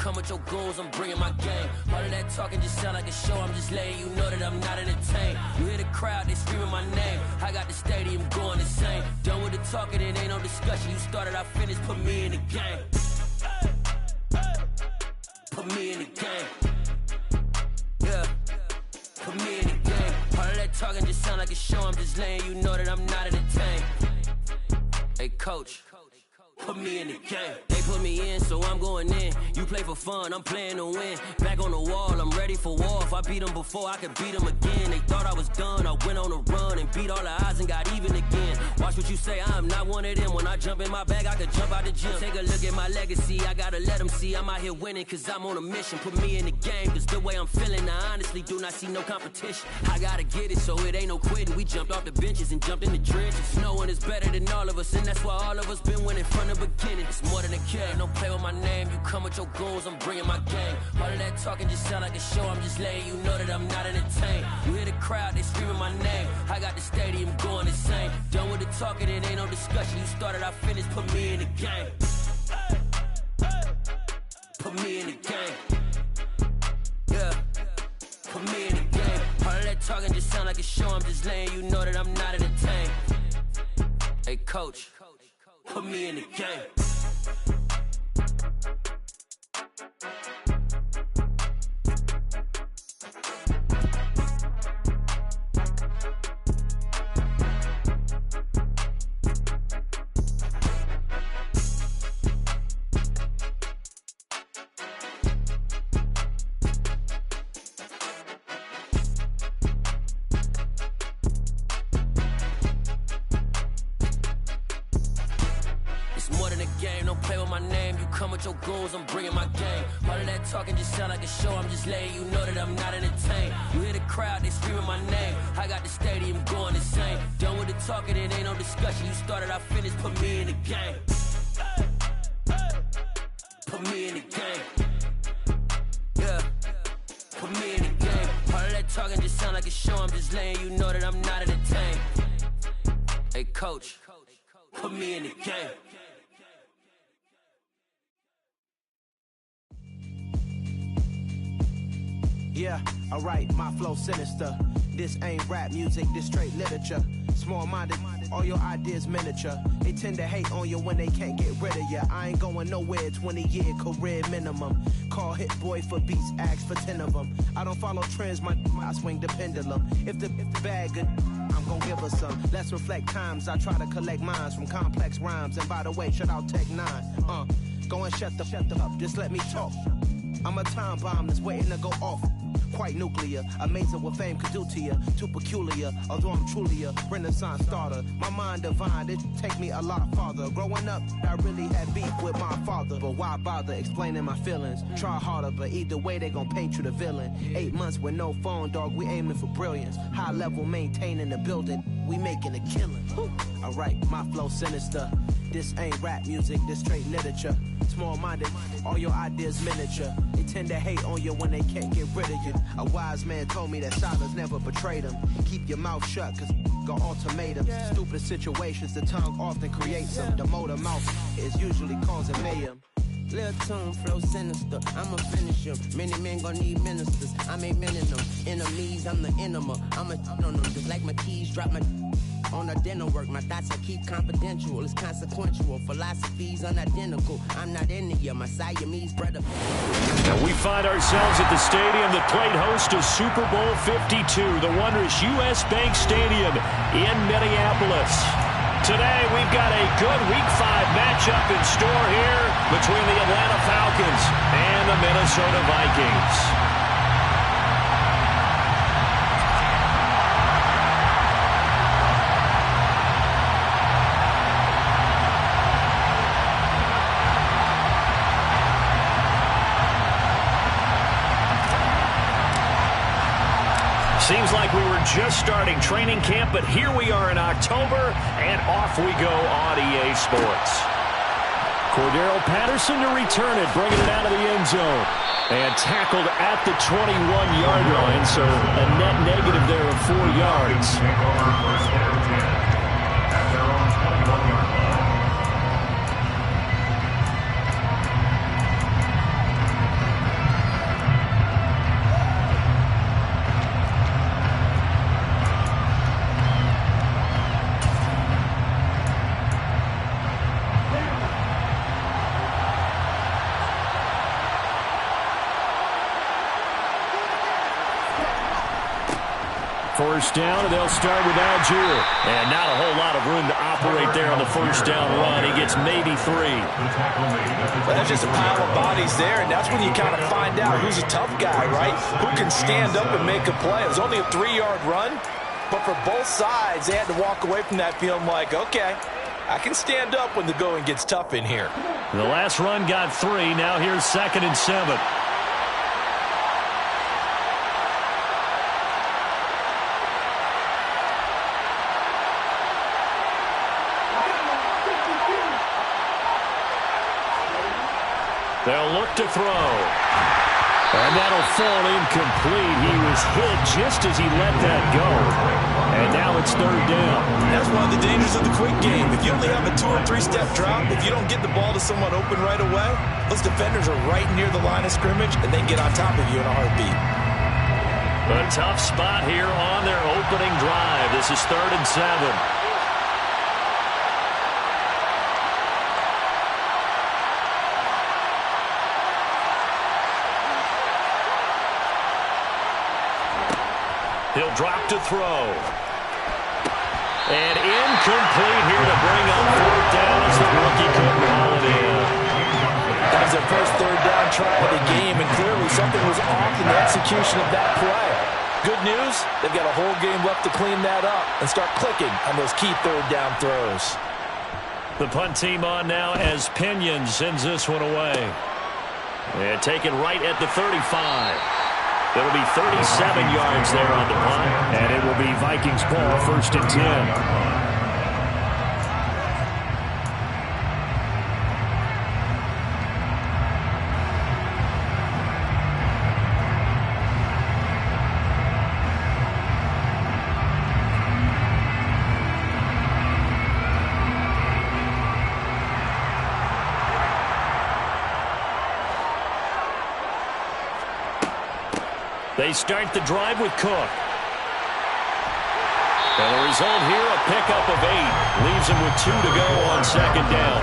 come with your goons, I'm bringing my gang. All of that talking just sound like a show, I'm just letting you know that I'm not entertained. You hear the crowd, they screaming my name. I got the stadium going insane. Done with the talking, it ain't no discussion. You started, I finished, put me in the game. Put me in the game. Yeah, put me in the game. All of that talking just sound like a show, I'm just letting you know that I'm not entertained. Hey coach, put me in the game. They put me in, so I'm going in. You play for fun, I'm playing to win. Back on the wall, I'm ready for war. If I beat them before, I could beat them again. They thought I was done, I went on a run and beat all the odds and got even again. Watch what you say, I'm not one of them. When I jump in my bag, I could jump out the gym. Take a look at my legacy, I gotta let them see I'm out here winning, cause I'm on a mission. Put me in the game, cause the way I'm feeling, I honestly do not see no competition. I gotta get it, so it ain't no quitting. We jumped off the benches and jumped in the trenches. No one is better than all of us, and that's why all of us been winning from the beginning. It's more than a game, don't play with my name. You come with your goons, I'm bringing my game. All of that talking just sound like a show, I'm just letting you know that I'm not entertained. You hear the crowd, they screaming my name. I got the stadium going insane. Done with the talking, it ain't no discussion. You started, I finished, put me in the game. Put me in the game. Yeah, put me in the game. All of that talking just sound like a show, I'm just letting you know that I'm not entertained. Hey coach, put me in the game. Your goals, I'm bringing my game. All of that talking just sound like a show, I'm just letting you know that I'm not entertained. You hear the crowd, they screaming my name. I got the stadium going insane. Done with the talking, it ain't no discussion. You started, I finished, put me in the game. Put me in the game. Yeah, put me in the game. All of that talking just sound like a show, I'm just letting you know that I'm not entertained. Hey coach, put me in the game. Yeah, alright, my flow sinister. This ain't rap music, this straight literature. Small-minded, all your ideas miniature. They tend to hate on you when they can't get rid of you. I ain't going nowhere, 20-year career minimum. Call Hit Boy for beats, ask for 10 of them. I don't follow trends, I swing the pendulum. If the bag good, I'm gon' give her some. Let's reflect times, I try to collect minds from complex rhymes. And by the way, shout out Tech 9. Go and shut the up, just let me talk. I'm a time bomb that's waiting to go off. Quite nuclear, amazing what fame could do to you. Too peculiar, although I'm truly a renaissance starter. My mind divine, it take me a lot farther. Growing up, I really had beef with my father. But why bother explaining my feelings? Try harder, but either way they gon' paint you the villain. 8 months with no phone, dog, we aiming for brilliance. High level maintaining the building, we making a killing. Alright, my flow sinister. This ain't rap music, this straight literature. Small-minded, all your ideas miniature. They tend to hate on you when they can't get rid of you. A wise man told me that silence never betrayed him. Keep your mouth shut, cause got ultimatums. Stupid situations, the tongue often creates them. The motor mouth is usually causing mayhem. Lil' tune, flow sinister, I'ma finish him. Many men gon' need ministers, I make men in them. Enemies, I'm the enema, I'ma on them. Just like my keys, drop my on the dinner work. My thoughts I keep confidential, it's consequential. Philosophies unidentical, I'm not into you, my Siamese brother. And we find ourselves at the stadium that played host to Super Bowl 52, the wondrous U.S. Bank Stadium in Minneapolis. Today, we've got a good Week 5 matchup in store here between the Atlanta Falcons and the Minnesota Vikings. Seems like we were just starting training camp, but here we are in October, and off we go on EA Sports. Cordero Patterson to return it, bringing it out of the end zone. And tackled at the 21-yard line, so a net negative there of 4 yards. First down, and they'll start with Algier. And not a whole lot of room to operate there on the first down run. He gets maybe 3. Well, that's just a pile of bodies there, and that's when you kind of find out who's a tough guy, right? Who can stand up and make a play. It was only a 3-yard run, but for both sides, they had to walk away from that feeling like, okay, I can stand up when the going gets tough in here. The last run got 3. Now here's 2nd and 7. They'll look to throw. And that'll fall incomplete. He was hit just as he let that go. And now it's 3rd down. That's one of the dangers of the quick game. If you only have a 2- or 3-step drop, if you don't get the ball to someone open right away, those defenders are right near the line of scrimmage, and they get on top of you in a heartbeat. A tough spot here on their opening drive. This is 3rd and 7. He'll drop to throw. And incomplete here to bring up 4th down as the rookie couldn't haul it in. That was their first 3rd down try of the game, and clearly something was off in the execution of that play. Good news, they've got a whole game left to clean that up and start clicking on those key 3rd down throws. The punt team on now as Pinion sends this one away. And taken right at the 35. It'll be 37 yards there on the punt, and it will be Vikings ball, 1st and 10. They start the drive with Cook. And the result here, a pickup of 8. Leaves him with 2 to go on 2nd down.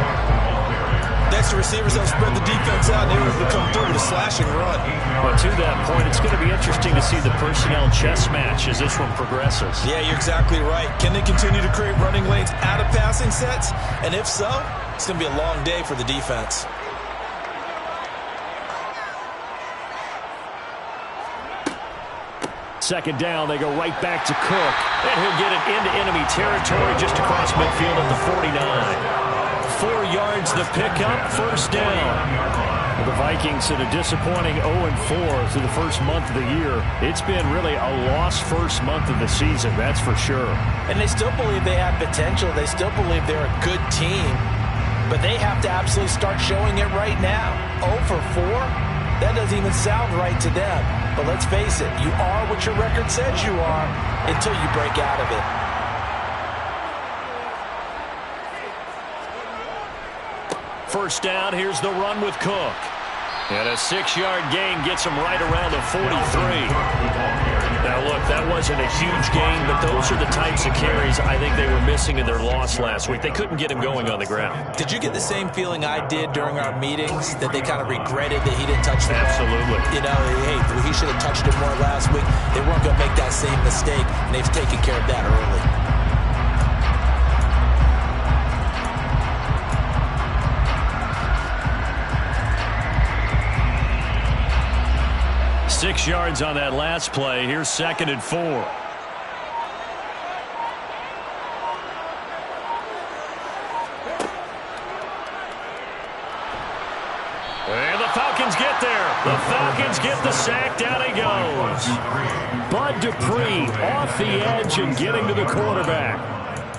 Next, the receivers have spread the defense out, and they were able to come through with a slashing run. But to that point, it's going to be interesting to see the personnel chess match as this one progresses. Yeah, you're exactly right. Can they continue to create running lanes out of passing sets? And if so, it's going to be a long day for the defense. Second down, they go right back to Cook. And he'll get it into enemy territory just across midfield at the 49. 4 yards the pickup, 1st down. The Vikings in a disappointing 0-4 through the first month of the year. It's been really a lost first month of the season, that's for sure. And they still believe they have potential. They still believe they're a good team. But they have to absolutely start showing it right now. 0-4? That doesn't even sound right to them. But let's face it, you are what your record says you are until you break out of it. First down, here's the run with Cook. And a 6-yard gain gets him right around the 43. Now, look, that wasn't a huge gain, but those are the types of carries I think they were missing in their loss last week. They couldn't get him going on the ground. Did you get the same feeling I did during our meetings, that they kind of regretted that he didn't touch the ball? Absolutely. You know, hey, he should have touched it more last week. They weren't going to make that same mistake, and they've taken care of that early. Six yards on that last play. Here's 2nd and 4. And the Falcons get there. The Falcons get the sack. Down he goes. Bud Dupree off the edge and getting to the quarterback.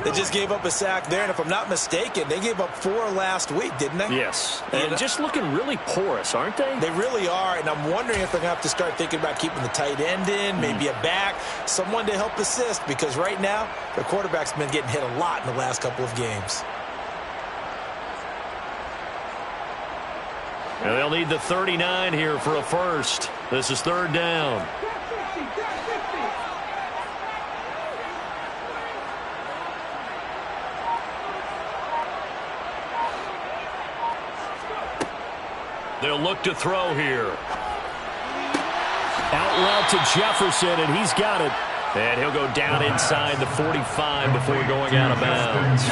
They just gave up a sack there, and if I'm not mistaken, they gave up 4 last week, didn't they? Yes, and just looking really porous, aren't they? They really are, and I'm wondering if they're going to have to start thinking about keeping the tight end in, maybe a back, someone to help assist, because right now, their quarterback's been getting hit a lot in the last couple of games. And they'll need the 39 here for a first. This is 3rd down. They'll look to throw here. Out route to Jefferson, and he's got it. And he'll go down inside the 45 before going out of bounds.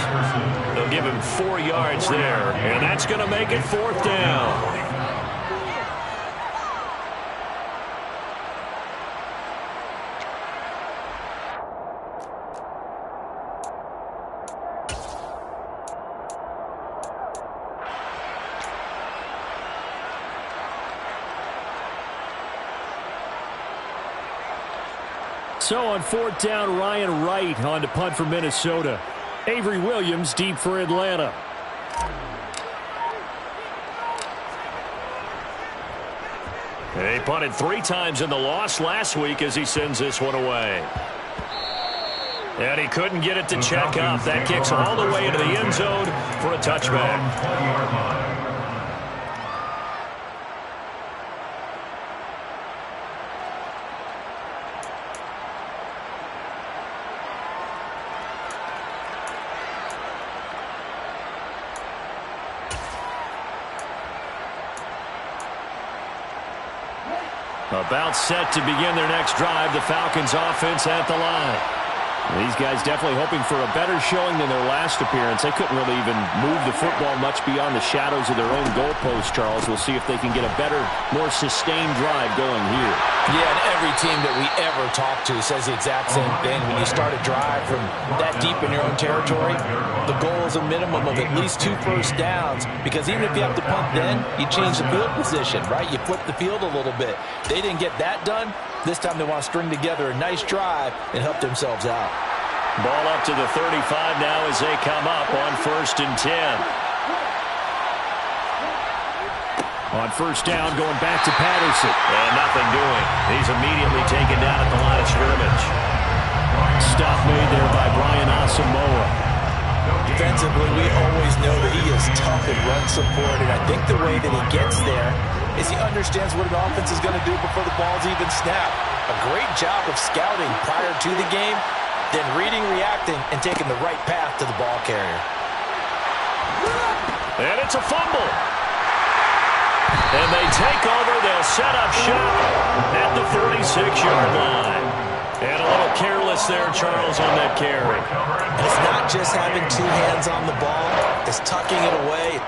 They'll give him 4 yards there, and that's going to make it 4th down. So on 4th down, Ryan Wright on to punt for Minnesota. Avery Williams deep for Atlanta. He punted 3 times in the loss last week as he sends this one away. And he couldn't get it to check up. That kicks all the way into the end zone for a touchback. About set to begin their next drive. The Falcons offense at the line. These guys definitely hoping for a better showing than their last appearance. They couldn't really even move the football much beyond the shadows of their own goalpost, Charles. We'll see if they can get a better, more sustained drive going here. Yeah, and every team that we ever talk to says the exact same thing. When you start a drive from that deep in your own territory, the goal is a minimum of at least 2 first downs, because even if you have to punt then, you change the field position, right? You flip the field a little bit. They didn't get that done. This time they want to string together a nice drive and help themselves out. Ball up to the 35 now as they come up on 1st and 10. On 1st down, going back to Patterson. And nothing doing. He's immediately taken down at the line of scrimmage. Stop made there by Brian Asamoah. Defensively, we always know that he is tough in run support, and I think the way that he gets there is he understands what an offense is going to do before the ball's even snapped. A great job of scouting prior to the game, then reading, reacting, and taking the right path to the ball carrier. And it's a fumble. And they take over. They'll set up shop at the 36-yard line. And a little careless there, Charles, on that carry. And it's not just having 2 hands on the ball. It's tucking it away.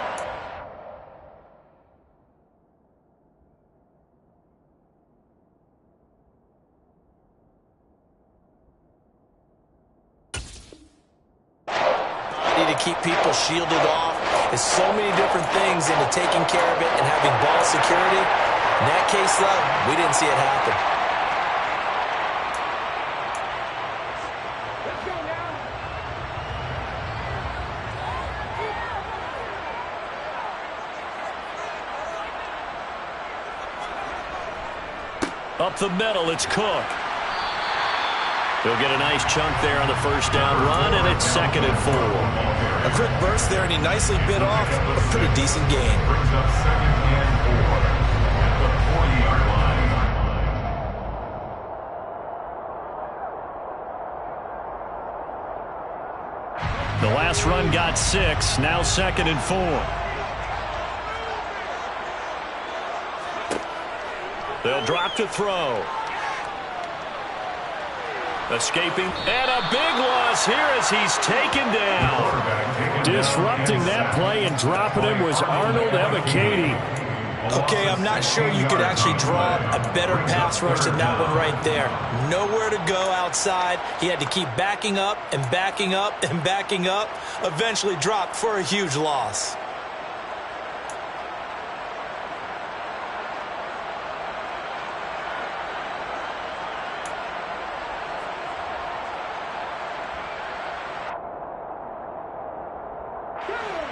To keep people shielded off. There's so many different things into taking care of it and having ball security. In that case, though, we didn't see it happen. Up the middle, it's Cook. He'll get a nice chunk there on the 1st down run, and it's 2nd and 4. A quick burst there, and he nicely bit off a pretty decent gain. The last run got 6, now 2nd and 4. They'll drop to throw. Escaping, and a big loss here as he's taken down. Disrupting that play and dropping him was Arnold Ebiketie. Okay, I'm not sure you could actually draw a better pass rush than that one right there. Nowhere to go outside. He had to keep backing up and backing up and backing up. Eventually dropped for a huge loss.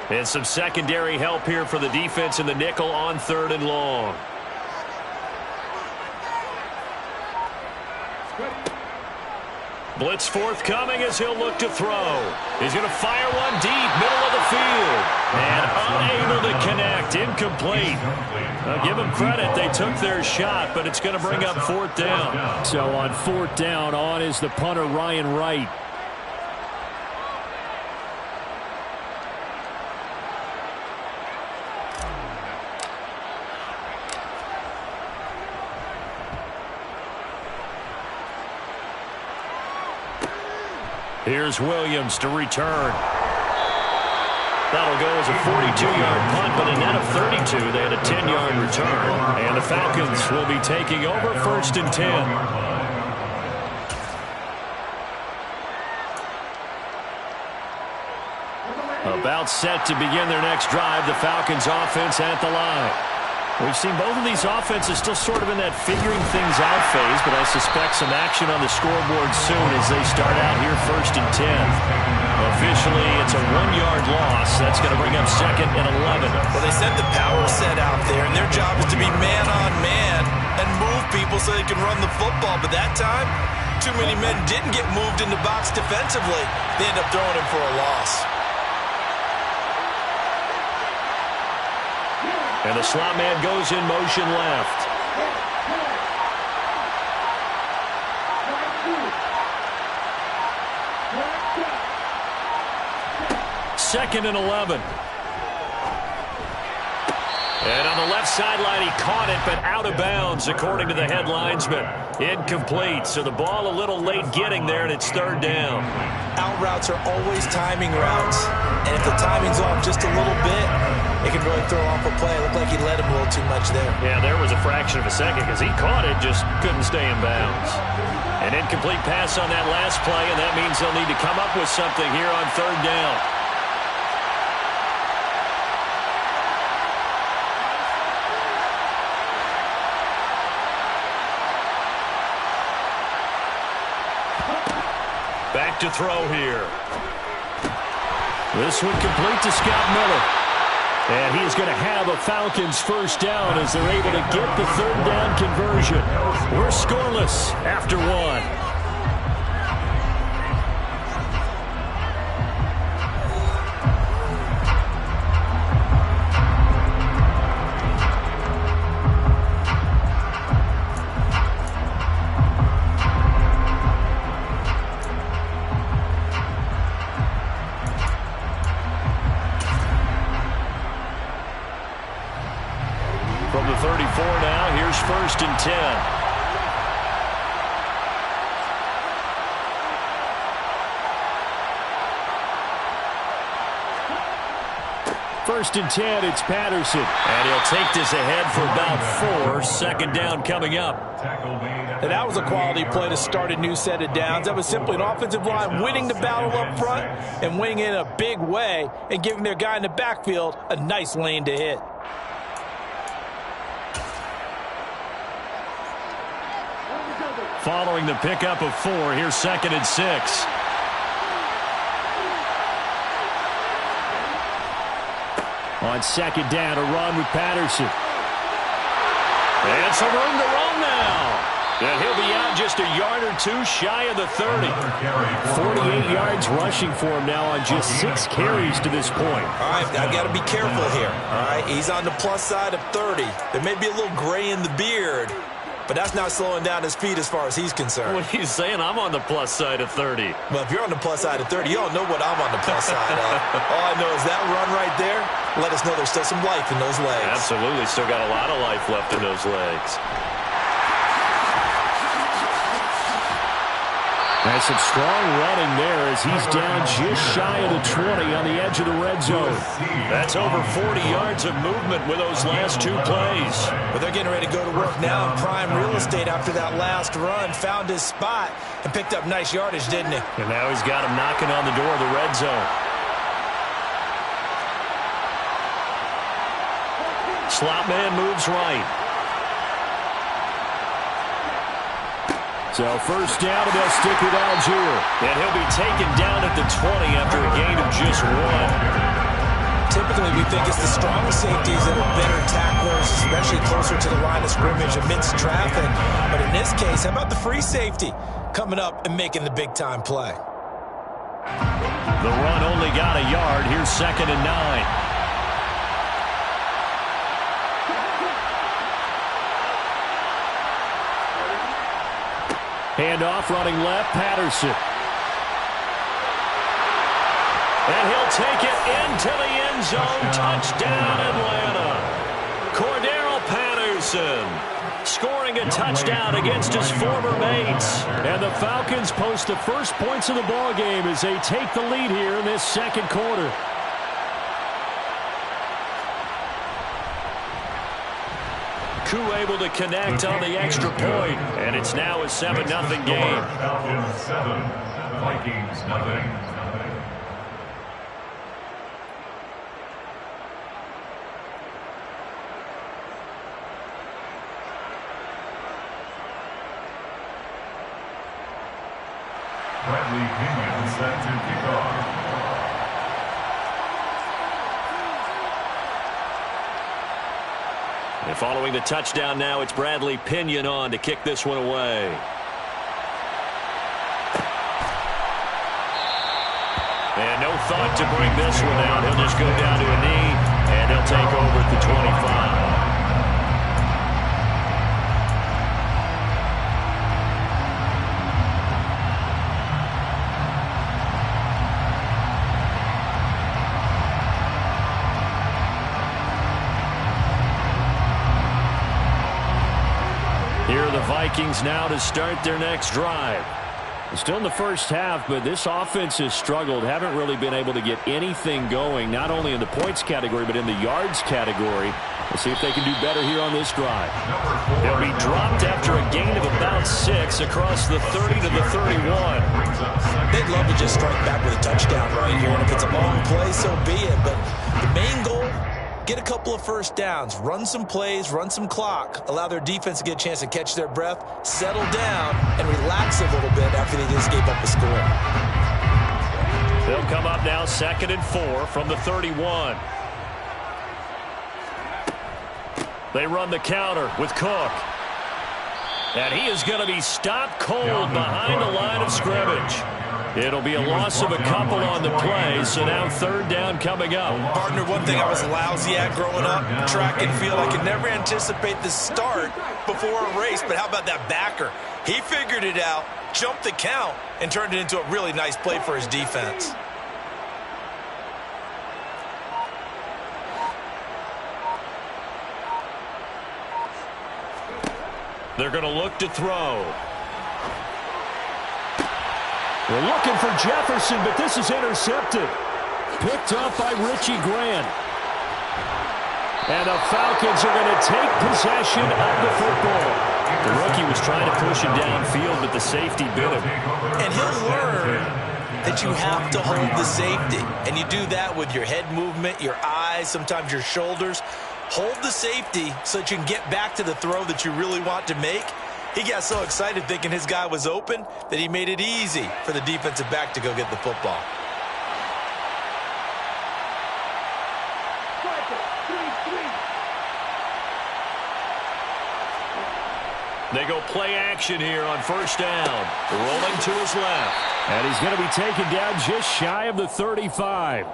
And some secondary help here for the defense in the nickel on 3rd and long. Blitz forthcoming as he'll look to throw. He's going to fire one deep, middle of the field. And unable to connect, incomplete. Now give them credit, they took their shot, but it's going to bring up 4th down. So on 4th down, on is the punter, Ryan Wright. Here's Williams to return. That'll go as a 42-yard punt, but a net of 32. They had a 10-yard return. And the Falcons will be taking over 1st and 10. About set to begin their next drive, the Falcons offense at the line. We've seen both of these offenses still sort of in that figuring things out phase, but I suspect some action on the scoreboard soon as they start out here 1st and 10. Officially, it's a 1-yard loss. That's going to bring up 2nd and 11. Well, they sent the power set out there, and their job is to be man-on-man and move people so they can run the football. But that time, too many men didn't get moved in the box defensively. They end up throwing him for a loss. And the slot man goes in motion left. Second and 11. And on the left sideline, he caught it, but out of bounds, according to the head linesman. Incomplete, so the ball a little late getting there, and it's 3rd down. Out routes are always timing routes, and if the timing's off just a little bit, it can really throw off a play. It looked like he let him a little too much there. Yeah, there was a fraction of a second because he caught it, just couldn't stay in bounds. An incomplete pass on that last play, and that means they'll need to come up with something here on 3rd down. Back to throw here. This one complete to Scott Miller. And he is going to have a Falcons 1st down as they're able to get the 3rd down conversion. We're scoreless after 1. From the 34 now, here's 1st and 10. First and 10, it's Patterson. And he'll take this ahead for about 4. 2nd down coming up. And that was a quality play to start a new set of downs. That was simply an offensive line winning the battle up front and winning it in a big way and giving their guy in the backfield a nice lane to hit. Following the pickup of 4, here's 2nd and 6. On 2nd down, a run with Patterson. And some room to run now. And he'll be out just a yard or 2 shy of the 30. 48 yards rushing for him now on just 6 carries to this point. All right, I've got to be careful here. All right, he's on the plus side of 30. There may be a little gray in the beard, but that's not slowing down his speed as far as he's concerned. What are you saying? I'm on the plus side of 30. Well, if you're on the plus side of 30, you don't know what I'm on the plus side of. All I know is that run right there let us know there's still some life in those legs. Absolutely. Still got a lot of life left in those legs. That's some strong running there as he's down just shy of the 20 on the edge of the red zone. That's over 40 yards of movement with those last 2 plays. But they're getting ready to go to work now in prime real estate after that last run. Found his spot and picked up nice yardage, didn't he? And now he's got him knocking on the door of the red zone. Slot man moves right. So 1st down, and they'll stick with Algier. And he'll be taken down at the 20 after a gain of just 1. Typically, we think it's the strong safeties that are better tacklers, especially closer to the line of scrimmage amidst traffic. But in this case, how about the free safety coming up and making the big-time play? The run only got a yard. Here's 2nd and 9. Handoff running left, Patterson. And he'll take it into the end zone. Touchdown, Atlanta. Cordero Patterson scoring a touchdown against his former mates. And the Falcons post the first points of the ball game as they take the lead here in this second quarter. Koo able to connect on the extra point, and it's now a 7-0 game. Falcons 7, Vikings nothing. Bradley Pinion set to kick off. And following the touchdown now, it's Bradley Pinion on to kick this one away. And no thought to bring this one down. He'll just go down to a knee, and he'll take over at the 25. Here are the Vikings now to start their next drive. Still in the first half, but this offense has struggled. Haven't really been able to get anything going, not only in the points category, but in the yards category. Let's see if they can do better here on this drive. They'll be dropped after a gain of about 6 across the 30 to the 31. They'd love to just strike back with a touchdown right here, and if it's a long play, so be it. But the main goal, get a couple of first downs, run some plays, run some clock, allow their defense to get a chance to catch their breath, settle down, and relax a little bit after they just gave up a score. They'll come up now 2nd and 4 from the 31. They run the counter with Cook. And he is going to be stopped cold behind the line of scrimmage. It'll be a loss of a couple on the play, so now 3rd down coming up. Partner, one thing I was lousy at growing up, track and field, I could never anticipate the start before a race, but how about that backer? He figured it out, jumped the count, and turned it into a really nice play for his defense. They're going to look to throw. They're looking for Jefferson, but this is intercepted. Picked up by Richie Grant. And the Falcons are going to take possession of the football. The rookie was trying to push him downfield, but the safety bit him. And he'll learn that you have to hold the safety. And you do that with your head movement, your eyes, sometimes your shoulders. Hold the safety so that you can get back to the throw that you really want to make. He got so excited thinking his guy was open that he made it easy for the defensive back to go get the football. They go play action here on 1st down. Rolling to his left. And he's going to be taken down just shy of the 35.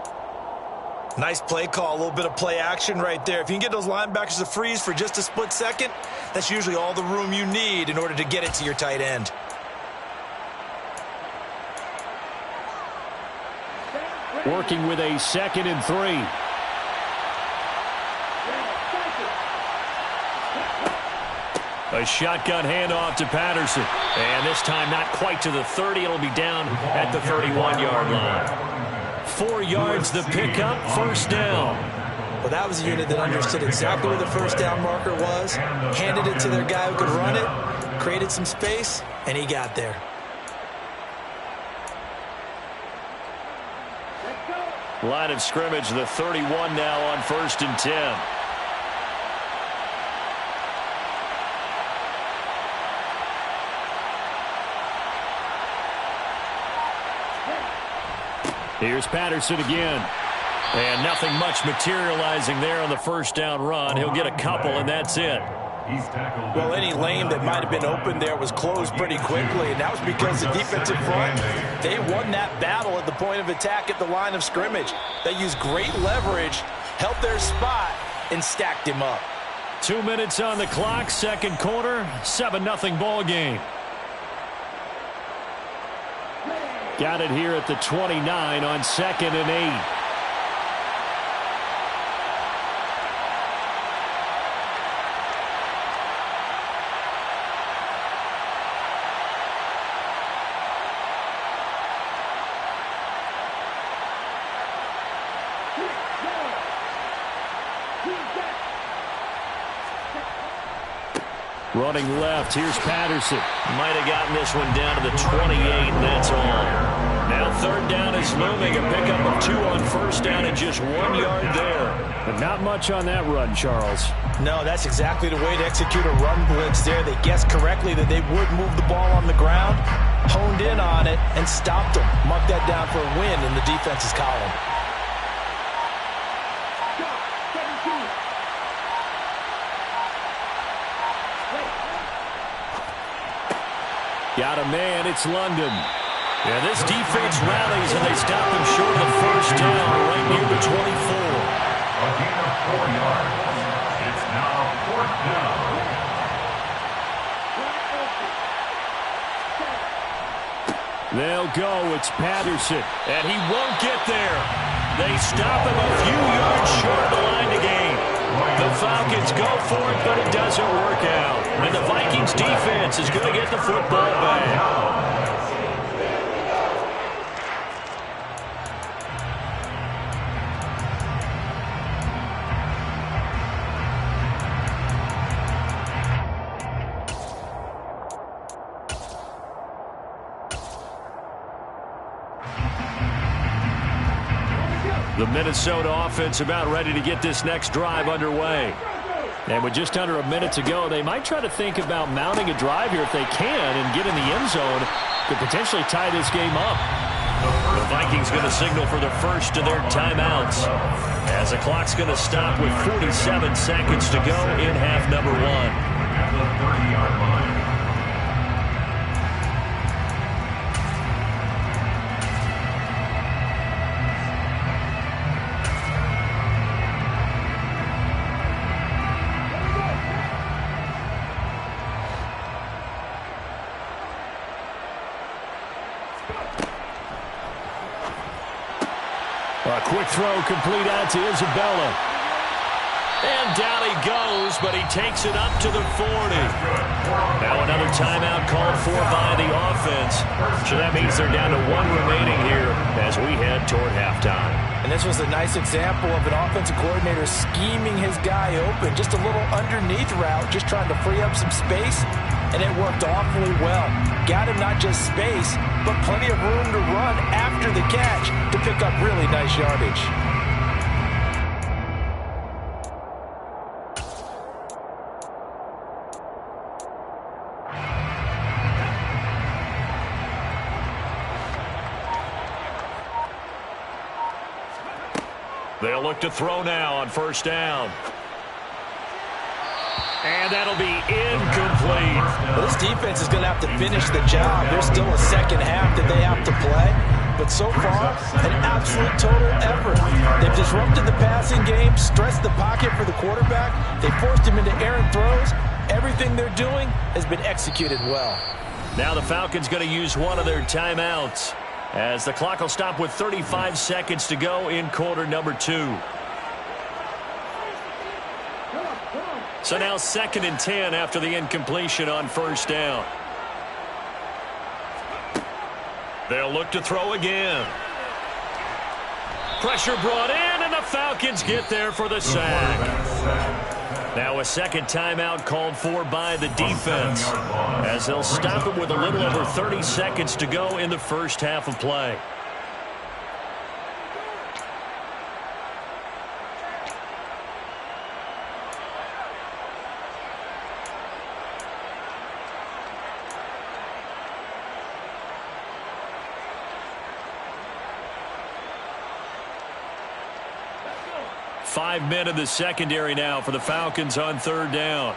Nice play call, a little bit of play action right there. If you can get those linebackers to freeze for just a split second, that's usually all the room you need in order to get it to your tight end. Working with a 2nd and 3. A shotgun handoff to Patterson. And this time not quite to the 30. It'll be down at the 31-yard line. 4 yards the pickup, 1st down. Well, that was a unit that understood exactly where the 1st down marker was, handed it to their guy who could run it, created some space, and he got there. Line of scrimmage, the 31 now on 1st and 10. Here's Patterson again. And nothing much materializing there on the 1st down run. He'll get a couple, and that's it. Well, any lane that might have been open there was closed pretty quickly, and that was because the defensive front, they won that battle at the point of attack at the line of scrimmage. They used great leverage, held their spot, and stacked him up. 2 minutes on the clock, 2nd quarter, 7-0 ball game. Got it here at the 29 on 2nd and 8. Running left, here's Patterson. Might have gotten this one down to the 28, and that's all. Now third down is looming. A pickup of 2 on first down and just 1 yard there. But not much on that run, Charles. No, that's exactly the way to execute a run blitz there. They guessed correctly that they would move the ball on the ground, honed in on it, and stopped them. Mark that down for a win in the defense's column. Got a man, it's London. Yeah, this defense rallies, and they stop them short of the first down right near the 24. A gain of 4 yards. It's now 4th down. They'll go. It's Patterson. And he won't get there. They stop him a few yards short of the line to gain. The Falcons go for it, but it doesn't work out. And the Vikings defense is going to get the football back. The Minnesota offense about ready to get this next drive underway. And with just under a minute to go, they might try to think about mounting a drive here if they can and get in the end zone. Could potentially tie this game up. The Vikings going to signal for the first of their timeouts, as the clock's going to stop with 47 seconds to go in half number 1. At the 30-yard line. A quick throw complete out to Isabella. And down he goes, but he takes it up to the 40. Now another timeout called for by the offense. So that means they're down to 1 remaining here as we head toward halftime. And this was a nice example of an offensive coordinator scheming his guy open. Just a little underneath route, just trying to free up some space. And it worked awfully well. Got him not just space, but plenty of room to run after the catch to pick up really nice yardage. They'll look to throw now on first down. And that'll be incomplete. Well, this defense is going to have to finish the job. There's still a second half that they have to play. But so far, an absolute total effort. They've disrupted the passing game, stressed the pocket for the quarterback. They forced him into errant throws. Everything they're doing has been executed well. Now the Falcons going to use one of their timeouts, as the clock will stop with 35 seconds to go in quarter number 2. So now 2nd and 10 after the incompletion on first down. They'll look to throw again. Pressure brought in, and the Falcons get there for the sack. Now a second timeout called for by the defense, as they'll stop it with a little over 30 seconds to go in the first half of play. Five men in the secondary now for the Falcons on third down.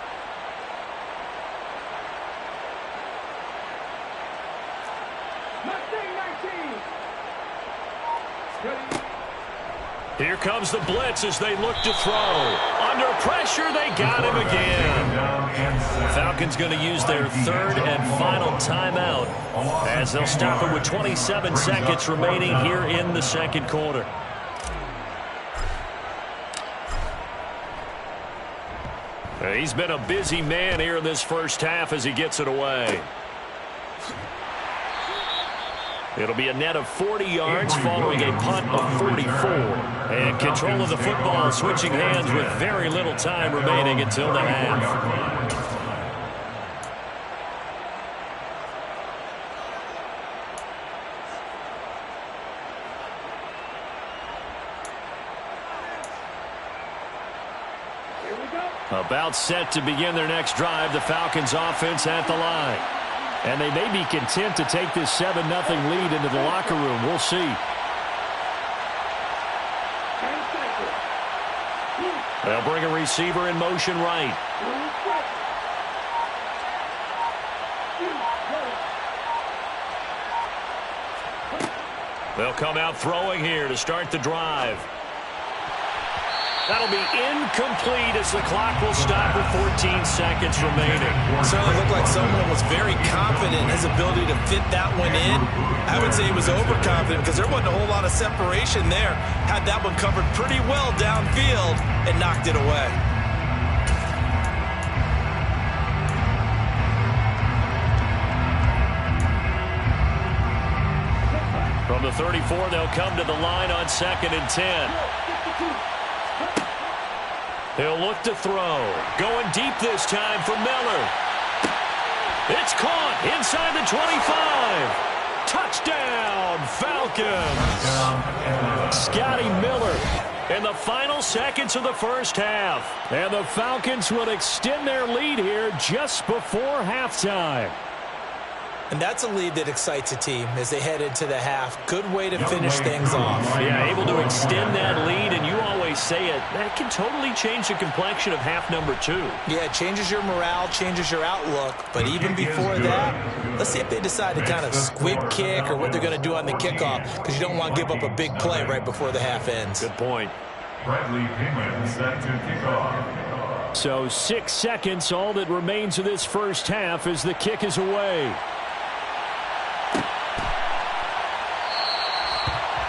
Here comes the blitz as they look to throw. Under pressure, they got him again. Falcons going to use their third and final timeout, as they'll stop it with 27 seconds remaining here in the second quarter. He's been a busy man here in this first half as he gets it away. It'll be a net of 40 yards following a punt of 44. And control of the football switching hands with very little time remaining until the half. About set to begin their next drive, the Falcons offense at the line. And they may be content to take this 7-0 lead into the locker room. We'll see. They'll bring a receiver in motion right. They'll come out throwing here to start the drive. That'll be incomplete as the clock will stop with 14 seconds remaining. Certainly looked like someone was very confident in his ability to fit that one in. I would say he was overconfident because there wasn't a whole lot of separation there. Had that one covered pretty well downfield and knocked it away. From the 34, they'll come to the line on 2nd and 10. He'll look to throw. Going deep this time for Miller. It's caught inside the 25. Touchdown, Falcons. Scotty Miller in the final seconds of the first half. And the Falcons will extend their lead here just before halftime. And that's a lead that excites a team as they head into the half. Good way to finish things off. Yeah, able to extend that lead, and you always say it, that can totally change the complexion of half number 2. Yeah, it changes your morale, changes your outlook. But even before that, let's see if they decide to kind of squib kick or what they're going to do on the kickoff, because you don't want to give up a big play right before the half ends. Good point. Bradley Penguin set to kick off. So 6 seconds, all that remains of this first half as the kick is away.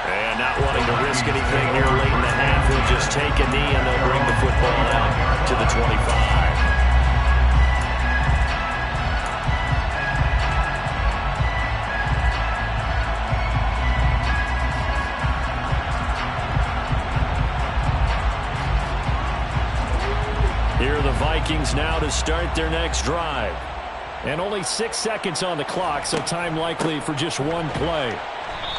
And not wanting to risk anything here late in the half, he'll just take a knee and they'll bring the football out to the 25. Here are the Vikings now to start their next drive. And only 6 seconds on the clock, so time likely for just one play.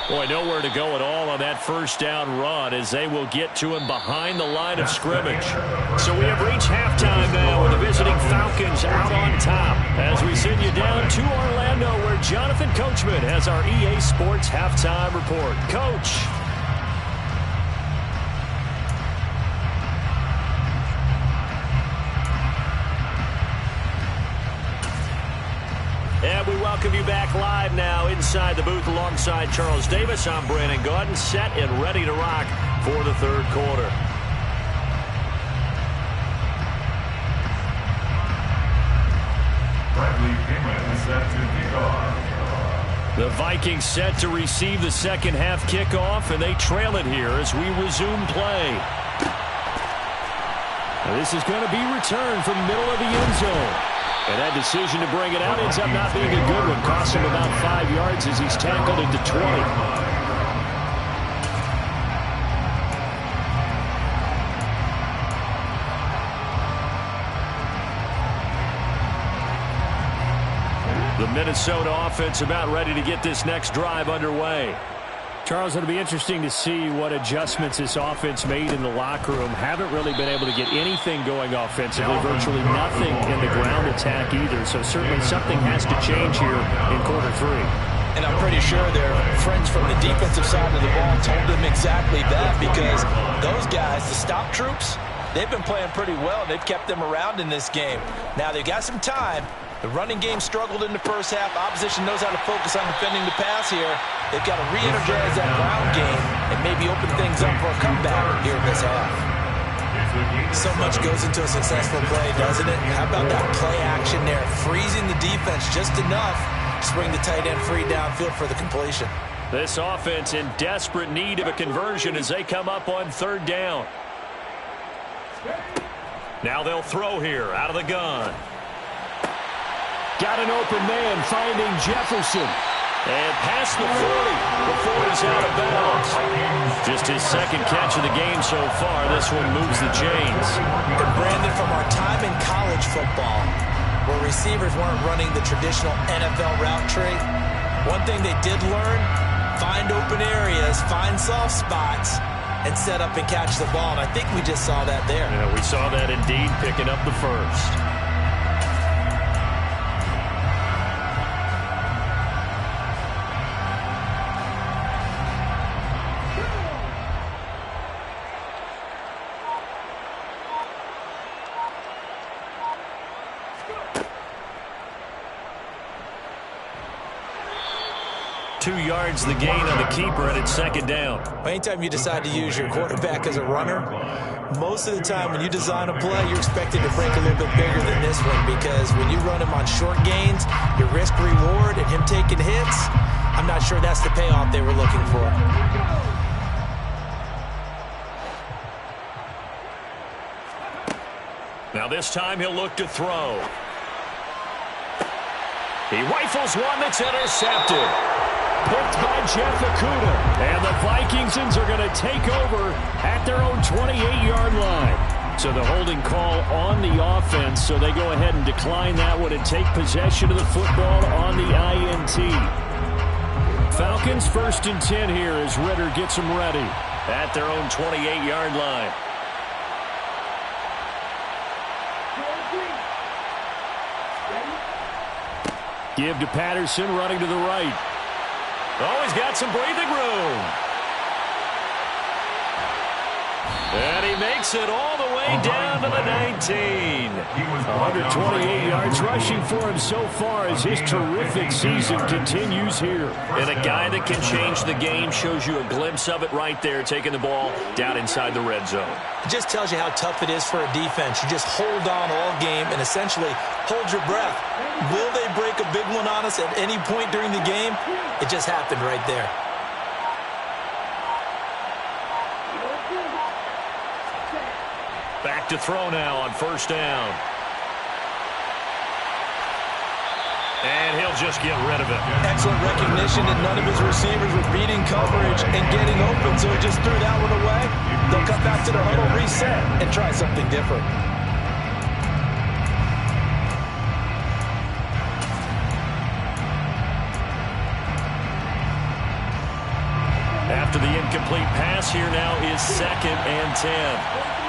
Boy, nowhere to go at all on that first down run as they will get to him behind the line of scrimmage. So we have reached halftime now with the visiting Falcons out on top as we send you down to Orlando where Jonathan Coachman has our EA Sports halftime report. Coach. And we welcome you back live now inside the booth alongside Charles Davis. I'm Brandon Gaudin, set and ready to rock for the third quarter. Bradley Penguin set to kick off. The Vikings set to receive the second half kickoff, and they trail it here as we resume play. Now this is going to be returned from middle of the end zone. And that decision to bring it out ends up not being a good one. Cost him about 5 yards as he's tackled into 20. The Minnesota offense about ready to get this next drive underway. Charles, it'll be interesting to see what adjustments this offense made in the locker room. Haven't really been able to get anything going offensively, virtually nothing in the ground attack either. So certainly something has to change here in quarter 3. And I'm pretty sure their friends from the defensive side of the ball told them exactly that, because those guys, the stop troops, they've been playing pretty well. They've kept them around in this game. Now they've got some time. The running game struggled in the first half. Opposition knows how to focus on defending the pass here. They've got to re-energize that ground game and maybe open things up for a comeback here in this half. So much goes into a successful play, doesn't it? How about that play action there? Freezing the defense just enough to bring the tight end free downfield for the completion. This offense in desperate need of a conversion as they come up on third down. Now they'll throw here out of the gun. Got an open man finding Jefferson. And past the 40 before he's out of bounds. Just his second catch of the game so far. This one moves the chains. And Brandon, from our time in college football, where receivers weren't running the traditional NFL route tree, one thing they did learn, find open areas, find soft spots, and set up and catch the ball. And I think we just saw that there. Yeah, we saw that indeed, picking up the first. Two yards the gain on the keeper, and it's second down. Anytime you decide to use your quarterback as a runner, most of the time when you design a play, you're expected to break a little bit bigger than this one, because when you run him on short gains, your risk-reward and him taking hits, I'm not sure that's the payoff they were looking for. Now this time he'll look to throw. He rifles one that's intercepted. Picked by Jeff Okudah. And the Vikingsons are going to take over at their own 28-yard line. So the holding call on the offense, so they go ahead and decline that one and take possession of the football on the INT. Falcons 1st and 10 here as Ritter gets them ready at their own 28-yard line. Give to Patterson, running to the right. Oh, he's got some breathing room. And he makes it all the way down to the 19. 128 yards rushing for him so far as his terrific season continues here. And a guy that can change the game, shows you a glimpse of it right there, taking the ball down inside the red zone. It just tells you how tough it is for a defense. You just hold on all game and essentially hold your breath. Will they break a big one on us at any point during the game? It just happened right there. Back to throw now on first down. And he'll just get rid of it. Excellent recognition that none of his receivers were beating coverage and getting open, so he just threw that one away. They'll come back to the huddle, reset, and try something different. After the incomplete pass, here now is 2nd and 10.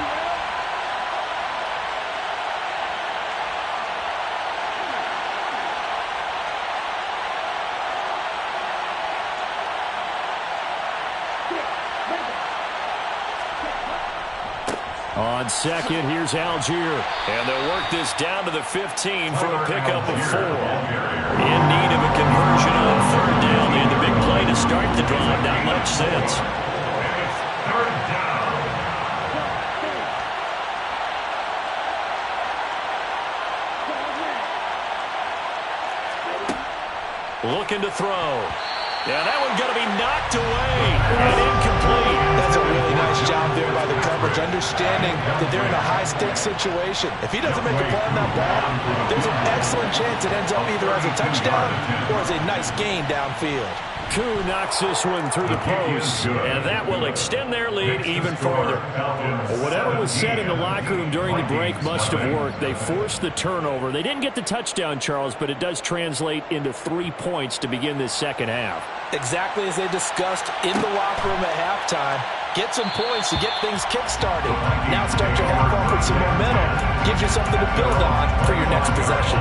On second, here's Algier. And they'll work this down to the 15 for a pickup of 4. In need of a conversion on 3rd down. They had the big play to start the drive. Not much sense. Third down. Looking to throw. Yeah, that one's going to be knocked away and incomplete. That's a really nice job there by the coverage, understanding that they're in a high-stakes situation. If he doesn't make a play on that ball, there's an excellent chance it ends up either as a touchdown or as a nice gain downfield. Koo knocks this one through the post, and that will extend their lead even further. Well, whatever was said in the locker room during the break must have worked. They forced the turnover. They didn't get the touchdown, Charles, but it does translate into 3 points to begin this second half. Exactly as they discussed in the locker room at halftime. Get some points to get things kick-started. Now start your half off with some momentum. Gives you something to build on for your next possession.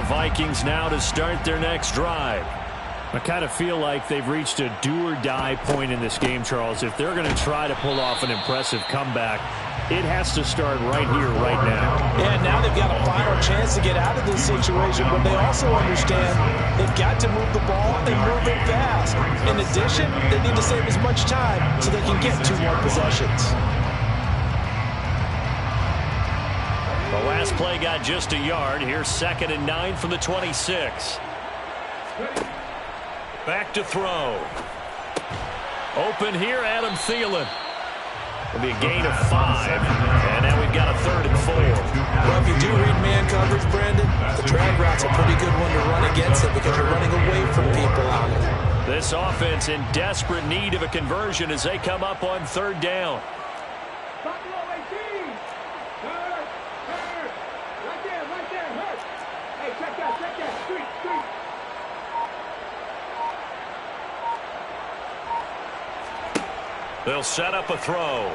Vikings now to start their next drive. I kind of feel like they've reached a do-or-die point in this game, Charles. If they're going to try to pull off an impressive comeback, it has to start right here, right now. And now they've got a final chance to get out of this situation, but they also understand they've got to move the ball and move it fast. In addition, they need to save as much time so they can get 2 more possessions. The last play got just a yard. Here's 2nd and 9 from the 26. Back to throw. Open here, Adam Thielen. It'll be a gain of 5. And now we've got a 3rd and 4. Well, if you do read man coverage, Brandon, the drag route's a pretty good one to run against it because you're running away from people on it. This offense in desperate need of a conversion as they come up on third down. They'll set up a throw.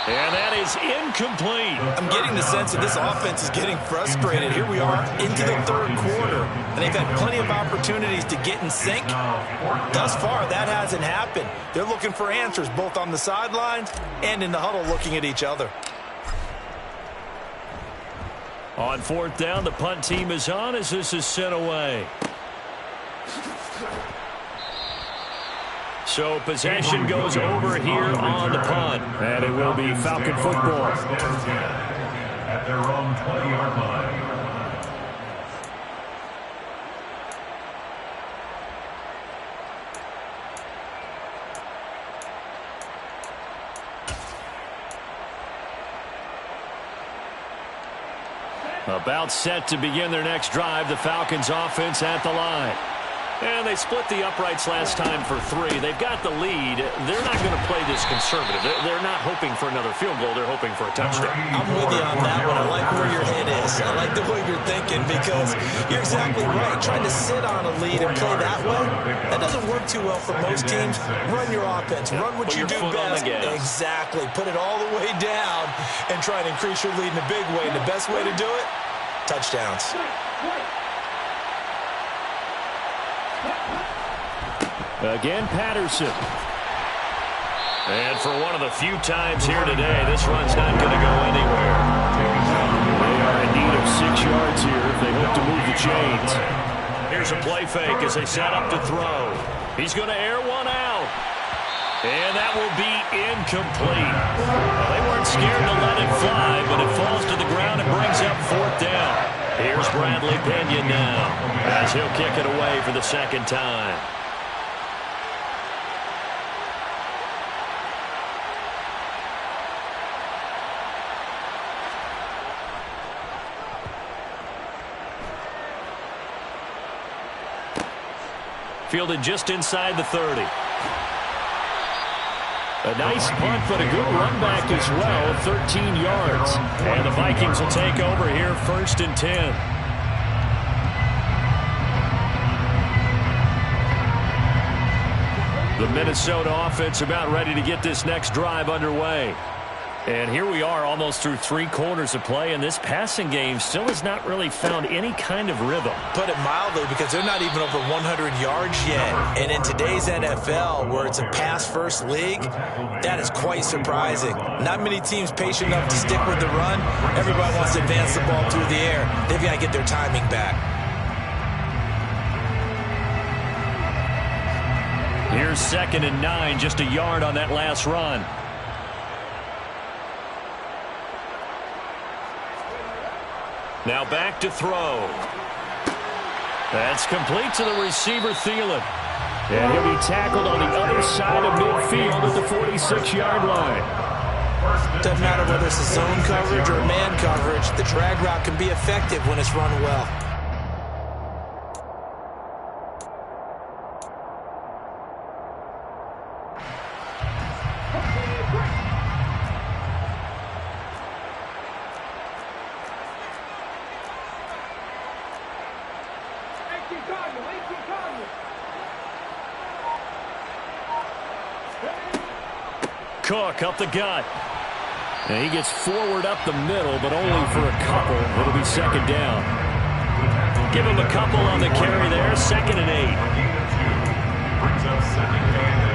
And that is incomplete. I'm getting the sense that this offense is getting frustrated. Here we are into the third quarter, and they've had plenty of opportunities to get in sync. Thus far, that hasn't happened. They're looking for answers both on the sidelines and in the huddle looking at each other. On fourth down, the punt team is on as this is sent away. So possession goes over here on the punt. And it will be Falcon football. At their own 20-yard line. About set to begin their next drive, the Falcons offense at the line. And they split the uprights last time for 3. They've got the lead. They're not going to play this conservative. They're not hoping for another field goal. They're hoping for a touchdown. I'm with you on that one. I like where your head is. I like the way you're thinking because you're exactly right. Trying to sit on a lead and play that way, that doesn't work too well for most teams. Run your offense. Run what you do best. Exactly. Put it all the way down and try and increase your lead in a big way. And the best way to do it, touchdowns. Again, Patterson. And for one of the few times here today, this run's not going to go anywhere. They are in need of 6 yards here if they hope to move the chains. Here's a play fake as they set up to throw. He's going to air one out. And that will be incomplete. Well, they weren't scared to let it fly, but it falls to the ground and brings up fourth down. Here's Bradley Pena now as he'll kick it away for the second time. Fielded just inside the 30. A nice punt, but a good run back as well, 13 yards. And the Vikings will take over here, 1st and 10. The Minnesota offense about ready to get this next drive underway. And here we are almost through 3 quarters of play, and this passing game still has not really found any kind of rhythm. Put it mildly, because they're not even over 100 yards yet. And in today's NFL, where it's a pass-first league, that is quite surprising. Not many teams patient enough to stick with the run. Everybody wants to advance the ball through the air. They've got to get their timing back. Here's 2nd and 9, just a yard on that last run. Now back to throw. That's complete to the receiver, Thielen. And he'll be tackled on the other side of midfield at the 46-yard line. Doesn't matter whether it's a zone coverage or man coverage, the drag route can be effective when it's run well. Cook up the gut. And he gets forward up the middle, but only for a couple. It'll be 2nd down. Give him a couple on the carry there. 2nd and 8. Brings up 2nd and 8.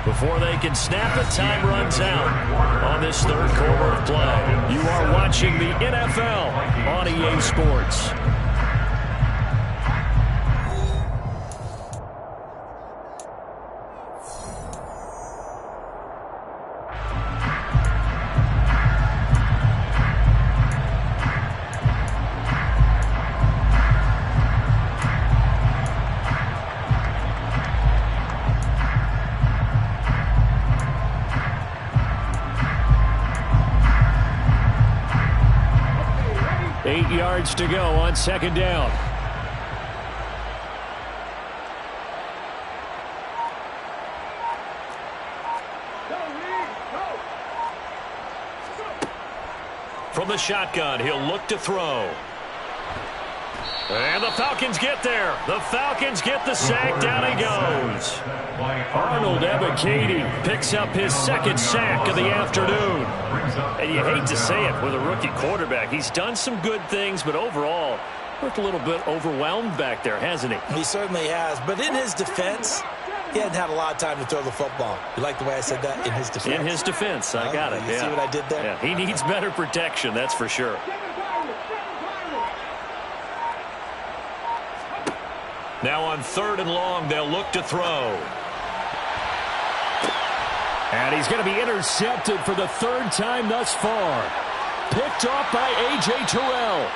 Before they can snap it, time runs out on this 3rd quarter of play. You are watching the NFL on EA Sports. 8 yards to go on second down. From the shotgun, he'll look to throw. And the Falcons get there. The Falcons get the sack. Down he goes. Arnold Ebiketie picks up his second sack of the afternoon. And you hate to say it with a rookie quarterback. He's done some good things, but overall, looked a little bit overwhelmed back there, hasn't he? He certainly has. But in his defense, he hadn't had a lot of time to throw the football. You like the way I said that? In his defense? In his defense. I got it. You see what I did there? Yeah, he needs better protection, that's for sure. Now on 3rd and long, they'll look to throw. And he's going to be intercepted for the 3rd time thus far. Picked off by A.J. Terrell.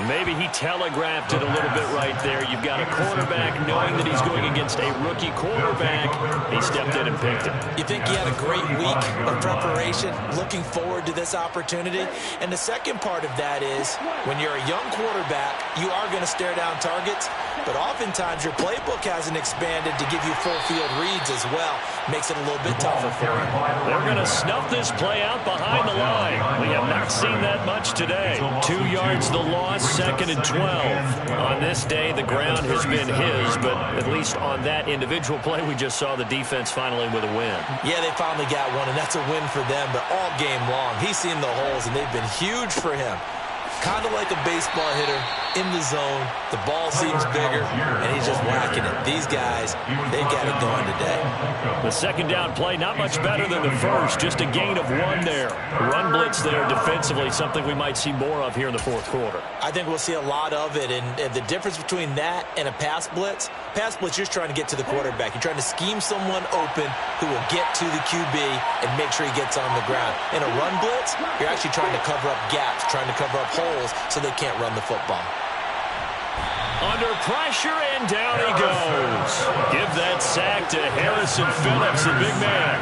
Maybe he telegraphed it a little bit right there. You've got a quarterback knowing that he's going against a rookie quarterback. He stepped in and picked it. You think he had a great week of preparation, looking forward to this opportunity? And the second part of that is, when you're a young quarterback, you are going to stare down targets, but oftentimes your playbook hasn't expanded to give you full field reads as well. Makes it a little bit tougher for you. They're going to snuff this play out behind the line. We have not seen that much today. 2 yards the loss, 2nd and 12. On this day, the ground has been his, but at least on that individual play, we just saw the defense finally with a win. Yeah, they finally got one, and that's a win for them, but all game long, he's seen the holes, and they've been huge for him. Kind of like a baseball hitter in the zone. The ball seems bigger, and he's just whacking it. These guys, they got it going today. The second down play, not much better than the first. Just a gain of 1 there. Run blitz there defensively, something we might see more of here in the 4th quarter. I think we'll see a lot of it, and the difference between that and a pass blitz, you're just trying to get to the quarterback. You're trying to scheme someone open who will get to the QB and make sure he gets on the ground. In a run blitz, you're actually trying to cover up gaps, trying to cover up holes so they can't run the football. Under pressure, and down he goes. Give that sack to Harrison Phillips, the big man.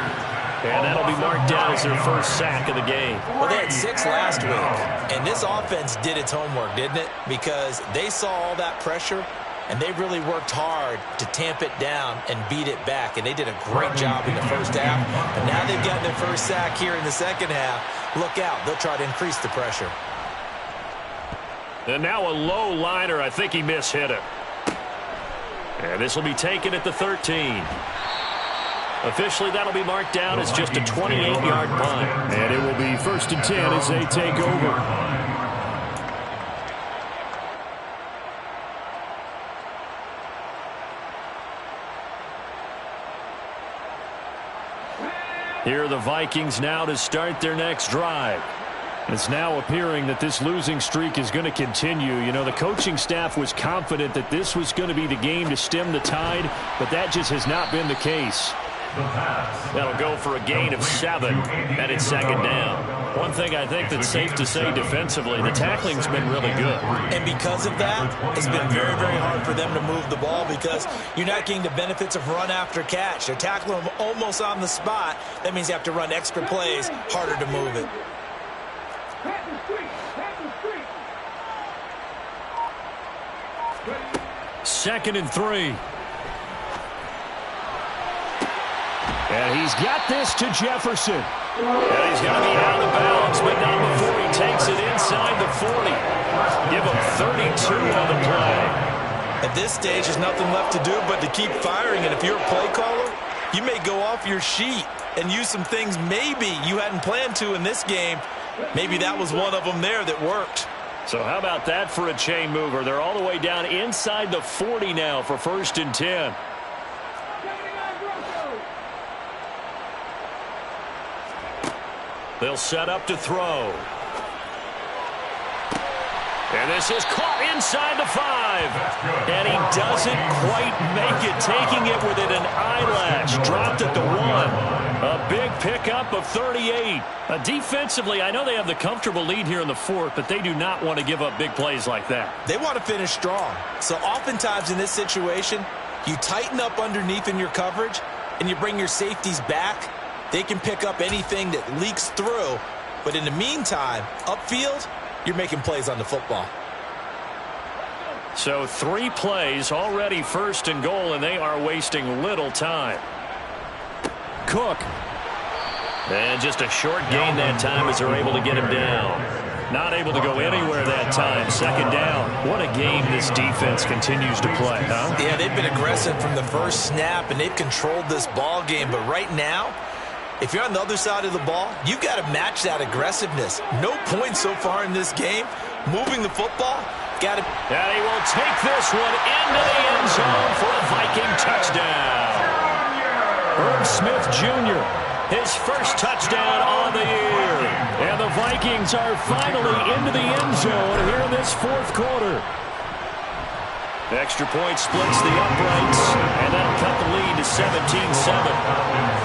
And that'll be marked down as their first sack of the game. Well, they had 6 last week, and this offense did its homework, didn't it? Because they saw all that pressure, and they really worked hard to tamp it down and beat it back, and they did a great job in the first half. And now they've gotten their first sack here in the second half. Look out. They'll try to increase the pressure. And now a low liner. I think he mishit it. And this will be taken at the 13. Officially, that'll be marked down as just a 28-yard punt. And it will be 1st and 10 as they take over. Here are the Vikings now to start their next drive. It's now appearing that this losing streak is going to continue. You know, the coaching staff was confident that this was going to be the game to stem the tide, but that just has not been the case. That'll go for a gain of 7, and it's 2nd down. One thing I think that's safe to say defensively, the tackling's been really good. And because of that, it's been very, very hard for them to move the ball because you're not getting the benefits of run after catch. They're tackling them almost on the spot. That means you have to run extra plays, harder to move it. 2nd and 3. And he's got this to Jefferson. And he's going to be out of bounds, but not before he takes it inside the 40. Give him 32 on the play. At this stage, there's nothing left to do but to keep firing. And if you're a play caller, you may go off your sheet and use some things maybe you hadn't planned to in this game. Maybe that was one of them there that worked. So how about that for a chain mover? They're all the way down inside the 40 now for 1st and 10. They'll set up to throw. And this is caught inside the 5. And he doesn't quite make it, taking it within an eyelash. Dropped at the 1. A big pickup of 38. Defensively, I know they have the comfortable lead here in the 4th, but they do not want to give up big plays like that. They want to finish strong. So oftentimes in this situation, you tighten up underneath in your coverage, and you bring your safeties back. They can pick up anything that leaks through. But in the meantime, upfield, you're making plays on the football. So 3 plays already 1st and goal, and they are wasting little time. Cook. And just a short gain that time as they're able to get him down. Not able to go anywhere that time. 2nd down. What a game this defense continues to play, huh? Yeah, they've been aggressive from the first snap, and they've controlled this ball game. But right now, if you're on the other side of the ball, you've got to match that aggressiveness. No points so far in this game. Moving the football, got to... And he will take this one into the end zone for a Viking touchdown. Herb Smith Jr., his first touchdown on the year. And the Vikings are finally into the end zone here in this 4th quarter. Extra point splits the uprights, and that'll cut the lead to 17-7.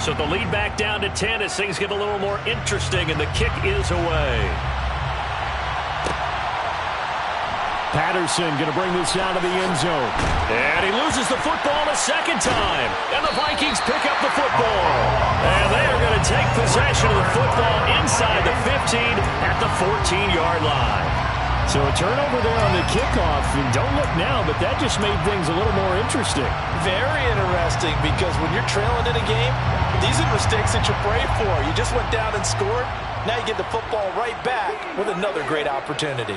So the lead back down to 10 as things get a little more interesting, and the kick is away. Patterson going to bring this out of the end zone. And he loses the football a 2nd time. And the Vikings pick up the football. And they are going to take possession of the football inside the 15 at the 14-yard line. So a turnover there on the kickoff, and don't look now, but that just made things a little more interesting. Very interesting, because when you're trailing in a game, these are mistakes that you pray for. You just went down and scored. Now you get the football right back with another great opportunity.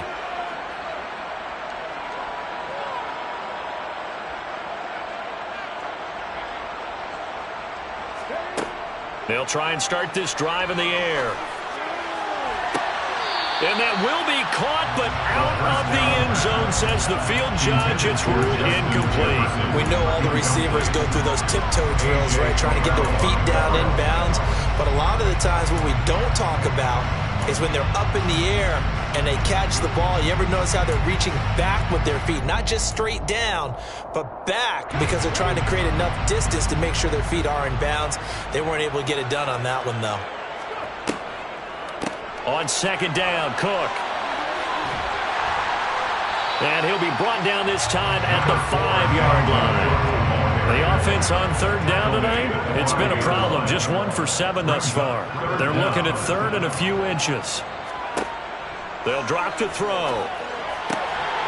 They'll try and start this drive in the air. And that will be caught, but out of the end zone, says the field judge. It's ruled incomplete. We know all the receivers go through those tiptoe drills, right, trying to get their feet down inbounds. But a lot of the times what we don't talk about is when they're up in the air and they catch the ball. You ever notice how they're reaching back with their feet? Not just straight down, but back, because they're trying to create enough distance to make sure their feet are in bounds. They weren't able to get it done on that one, though. On 2nd down, Cook. And he'll be brought down this time at the 5-yard line. The offense on 3rd down tonight, it's been a problem. Just 1 for 7 thus far. They're looking at 3rd and a few inches. They'll drop to throw.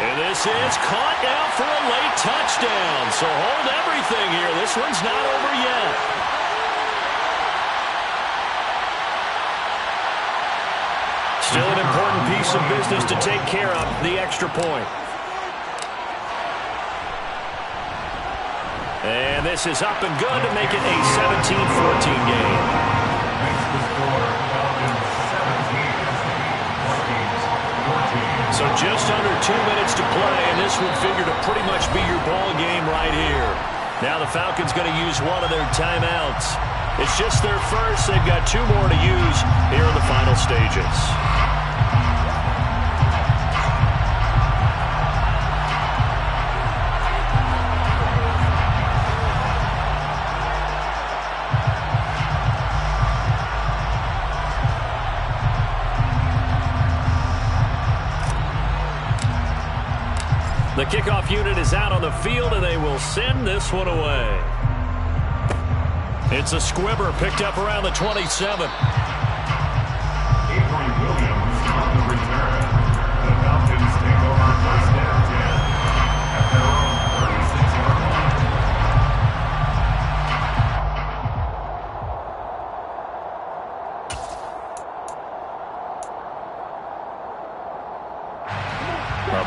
And this is caught now for a late touchdown. So hold everything here. This one's not over yet. Still an important piece of business to take care of, the extra point. And this is up and good to make it a 17-14 game. So just under 2 minutes to play, and this would figure to pretty much be your ball game right here. Now the Falcons going to use one of their timeouts. It's just their first. They've got 2 more to use here in the final stages. The kickoff unit is out on the field, and they will send this one away. It's a squibber picked up around the 27. Avery Williams on the return. The Falcons take over 1st down 10 at their own 36-yard line.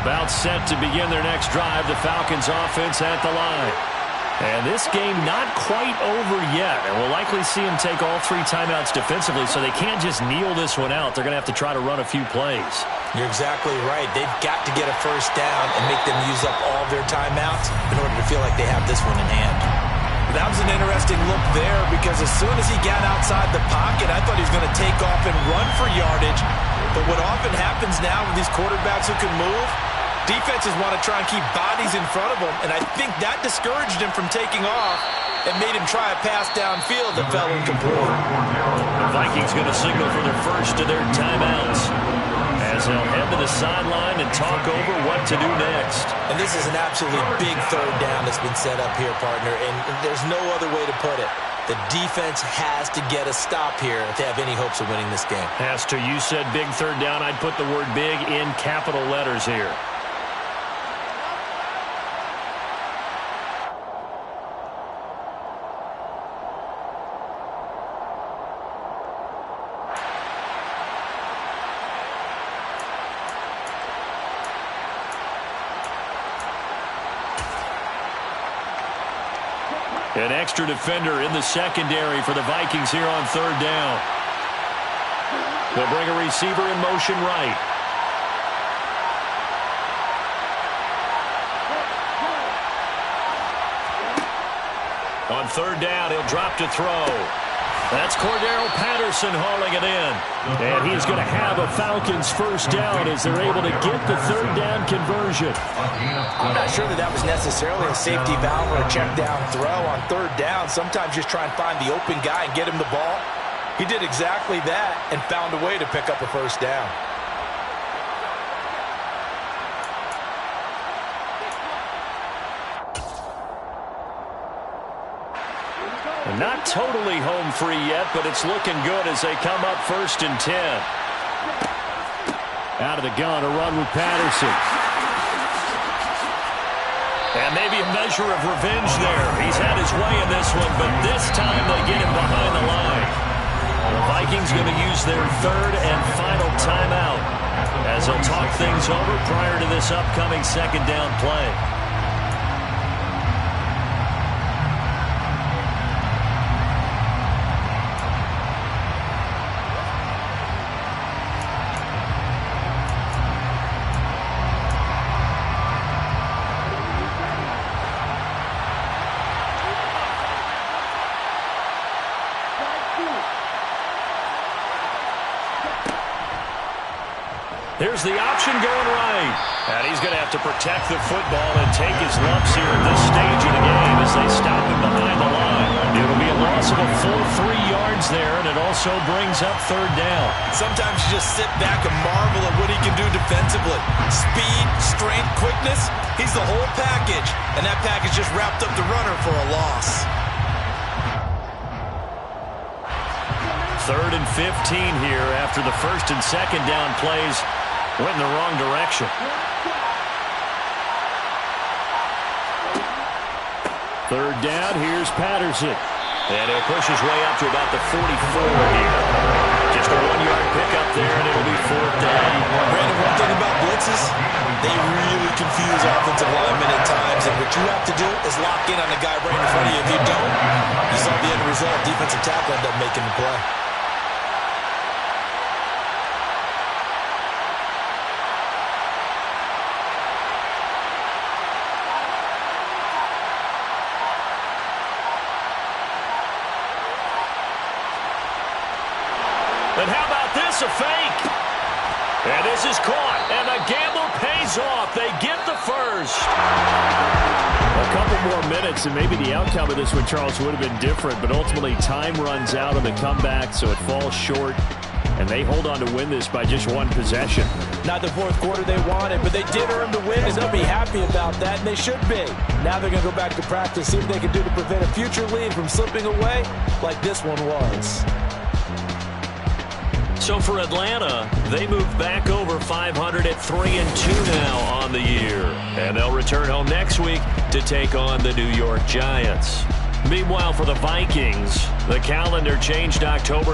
About set to begin their next drive, the Falcons offense at the line. And this game not quite over yet, and we'll likely see them take all 3 timeouts defensively, so they can't just kneel this one out. They're going to have to try to run a few plays. You're exactly right. They've got to get a 1st down and make them use up all their timeouts in order to feel like they have this one in hand. That was an interesting look there, because as soon as he got outside the pocket, I thought he was going to take off and run for yardage. But what often happens now with these quarterbacks who can move, Defenses want to try and keep bodies in front of them, and I think that discouraged him from taking off and made him try a pass downfield that fell incomplete. The Vikings going to signal for their first of their timeouts as they'll head to the sideline and talk over what to do next. And this is an absolutely big third down that's been set up here, partner, and there's no other way to put it. The defense has to get a stop here if they have any hopes of winning this game. Has to. You said big third down. I'd put the word big in capital letters here. An extra defender in the secondary for the Vikings here on third down. They'll bring a receiver in motion right. On third down, he'll drop to throw. That's Cordero Patterson hauling it in. And he's going to have a Falcons first down as they're able to get the third down conversion. I'm not sure that was necessarily a safety valve or a check down throw on third down. Sometimes just try and find the open guy and get him the ball. He did exactly that and found a way to pick up a first down. Not totally home free yet, but it's looking good as they come up 1st and 10. Out of the gun, a run with Patterson. And maybe a measure of revenge there. He's had his way in this one, but this time they get him behind the line. The Vikings going to use their third and final timeout as they'll talk things over prior to this upcoming second down play. Here's the option going right. And he's going to have to protect the football and take his lumps here at this stage of the game as they stop him behind the line. It'll be a loss of a full 3 yards there, and it also brings up third down. Sometimes you just sit back and marvel at what he can do defensively. Speed, strength, quickness, he's the whole package. And that package just wrapped up the runner for a loss. 3rd and 15 here after the first and second down plays went in the wrong direction. Third down, here's Patterson. And he'll push his way up to about the 44 here. Just a 1-yard pickup there, and it'll be 4th down. Brandon, one thing about blitzes, they really confuse offensive linemen at times, and what you have to do is lock in on the guy right in front of you. If you don't, you saw the end result. Defensive tackle ended up making the play. And how about this, a fake? And this is caught, and the gamble pays off. They get the first. A couple more minutes, and maybe the outcome of this one, Charles, would have been different, but ultimately time runs out on the comeback, so it falls short, and they hold on to win this by just 1 possession. Not the fourth quarter they wanted, but they did earn the win, and they'll be happy about that, and they should be. Now they're going to go back to practice, see what they can do to prevent a future lead from slipping away like this one was. So for Atlanta, they move back over 500 at 3-2 now on the year. And they'll return home next week to take on the New York Giants. Meanwhile, for the Vikings, the calendar changed October